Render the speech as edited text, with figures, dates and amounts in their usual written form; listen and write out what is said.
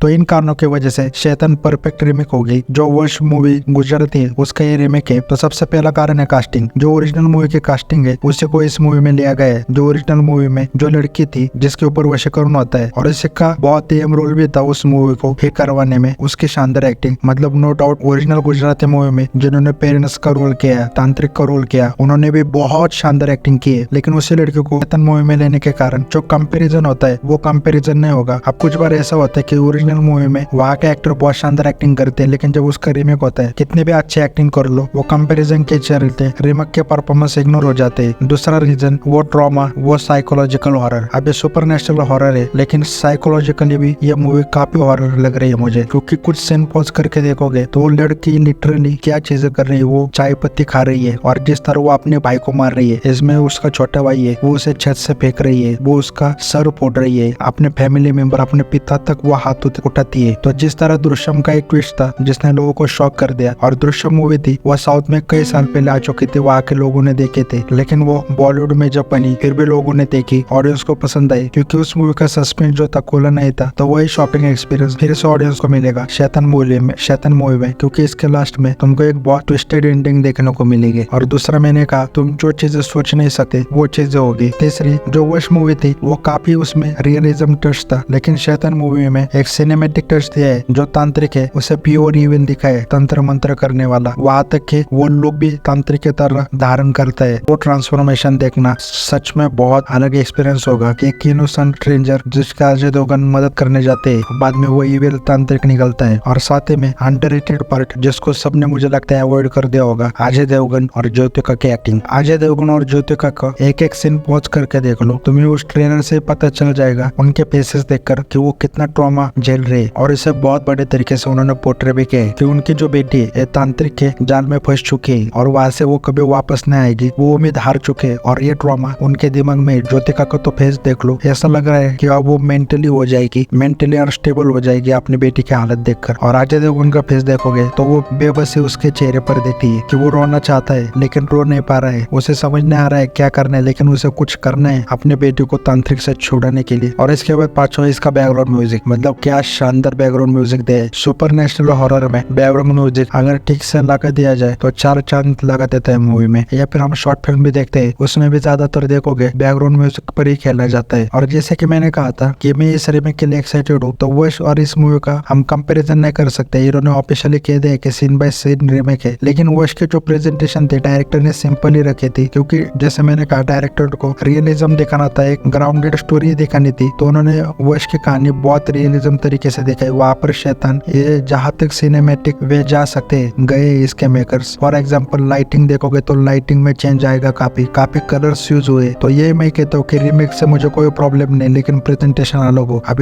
तो इन कारणों की वजह से शैतान परफेक्ट रीमेक हो गई। जो वर्ष मूवी गुजरती है उसका ये रीमेक है। तो सबसे पहला कारण है कास्टिंग। जो ओरिजिनल मूवी की कास्टिंग है उसी को इस मूवी में लिया गया है। जो ओरिजिनल मूवी में जो लड़की थी जिसके ऊपर वशीकरण होता है और इसका बहुत ही अहम रोल भी था उस मूवी को हिट करवाने में, उसकी शानदार एक्टिंग। मतलब no doubt original Gujarati movie में जिन्होंने पेरेंट्स का रोल किया, तांत्रिक का रोल किया, उन्होंने भी बहुत शानदार एक्टिंग की है। लेकिन उसी लड़की को शैतान मूवी में लेने के कारण जो कंपेरिजन होता है वो कंपेरिजन नहीं होगा। अब कुछ बार ऐसा होता है कि ओरिजिनल मूवी में वहाँ के एक्टर बहुत शानदार एक्टिंग करते हैं, लेकिन जब उसका रीमेक होता है कितने भी अच्छे एक्टिंग कर लो वो कंपैरिजन के चलते रीमेक के परफॉर्मेंस इग्नोर हो जाते हैं। दूसरा रीजन वो ट्रॉमा, वो साइकोलॉजिकल हॉरर। अब ये सुपरनेचुरल हॉरर है लेकिन साइकोलॉजिकली भी ये मूवी काफी हॉरर लग रही है मुझे, क्योंकि कुछ सीन पॉज करके देखोगे तो वो लड़की लिटरली क्या चीजें कर रही है। वो चाय पत्ती खा रही है और जिस तरह वो अपने भाई को मार रही है, इसमें उसका छोटा भाई है वो उसे छत से फेंक रही है, वो उसका सर फोड़ रही है, अपने फैमिली मेंबर अपने पिता तक वो हाथ उठाती है। तो जिस तरह दृश्यम का एक ट्विस्ट था जिसने लोगों को शॉक कर दिया, और दृश्यम मूवी थी वह साउथ में कई साल पहले आ चुकी थी, वहाँ के लोगों ने देखे थे, लेकिन वो बॉलीवुड में जब बनी फिर भी लोगों ने देखी, ऑडियंस को पसंद आई, क्योंकि उस मूवी का सस्पेंस जो था खोला नहीं था। तो वही शॉपिंग एक्सपीरियंस फिर से ऑडियंस को मिलेगा शैतान मूवी में, क्योंकि इसके लास्ट में तुमको एक बहुत ट्विस्टेड एंडिंग देखने को मिलेगी। और दूसरा मैंने कहा तुम जो चीजें सोच नहीं सकते वो चीजें होगी। तीसरी जो वश मूवी थी वो काफी उसमें रियलिज्म टच था, लेकिन शैतान मूवी में एक सिनेमेटिक टच दिया है। जो तांत्रिक है उसे प्योर इवन दिखा है, तंत्र मंत्र करने वाला, वहां तक कि वो लोग भी तांत्रिक की तरह धारण करता है। वो ट्रांसफॉर्मेशन देखना सच में बहुत अलग एक्सपीरियंस होगा। एक इनोसेंट स्ट्रेंजर जिसका अजय देवगन मदद करने जाते हैं, बाद में वो इविल तांत्रिक निकलता है। और साथ में अंडररेटेड पार्ट जिसको सबने मुझे लगता है अवॉइड कर दिया होगा, अजय देवगन और ज्योतिका की एक्टिंग। अजय देवगन और ज्योतिका का एक एक सीन पॉज करके देख लो, तुम्हें उस ट्रेलर से पता चल जाएगा उनके फेसेस देखकर कि वो कितना ट्रॉमा झेल रहे हैं। और इसे बहुत बड़े तरीके से उन्होंने पोर्ट्रे भी किया है कि उनकी जो बेटी है तांत्रिक के जाल में फंस चुकी है और वहां से वो कभी वापस नहीं आएगी, वो उम्मीद हार चुके हैं। और ये ट्रॉमा उनके दिमाग में, ज्योतिका का तो फेस देख लो, ऐसा लग रहा है कि अब वो मेंटली हो जाएगी, मेंटली अनस्टेबल हो जाएगी अपनी बेटी की हालत देखकर। और अजय देवगन का फेस देखोगे तो वो बेबसी उसके चेहरे पर दिखती है कि वो रोना चाहता है लेकिन रो नहीं पा रहा है, उसे समझ नहीं आ रहा है क्या करना है, लेकिन उसे कुछ करना है अपने बेटी को तांत्रिक से छुड़ाने के लिए। और इसके बाद पांचवा इसका बैकग्राउंड म्यूजिक, मतलब क्या शानदार बैकग्राउंड म्यूजिक दे। सुपर नेशनल हॉरर में बैकग्राउंड म्यूजिक अगर ठीक से लगा दिया जाए तो 4 चांद लगा देता है मूवी में। या फिर हम शॉर्ट फिल्म भी देखते हैं उसमें भी ज्यादातर देखोगे बैकग्राउंड म्यूजिक पर ही खेला जाता है। और जैसे कि मैंने कहा था कि मैं इस रीमेक के लिए एक्साइटेड हूँ, तो वश और इस मूवी का हम कंपैरिजन नहीं कर सकते। इन्होंने ऑफिशियली कह दिया कि सीन बाय सीन रीमेक है, लेकिन वश के जो प्रेजेंटेशन थे डायरेक्टर ने सिंपल ही रखी थी, क्योंकि जैसे मैंने कहा डायरेक्टर को रियलिज्म दिखाना था, एक ग्राउंडेड स्टोरी दिखानी थी। तो उन्होंने वश की कहानी बहुत रियलिज्म तरीके से दिखाई। वहाँ पर शैतान ये जहाँ तक सिनेमेटिक वे जा सकते गए इसके मेकर्स। फॉर एग्जाम्पल लाइटिंग देखोगे तो लाइटिंग में चेंज आएगा, काफी कलर्स यूज हुए। तो ये मैं कहता हूँ कि रीमेक से मुझे कोई प्रॉब्लम नहीं, लेकिन प्रेजेंटेशन अलग हो। अभी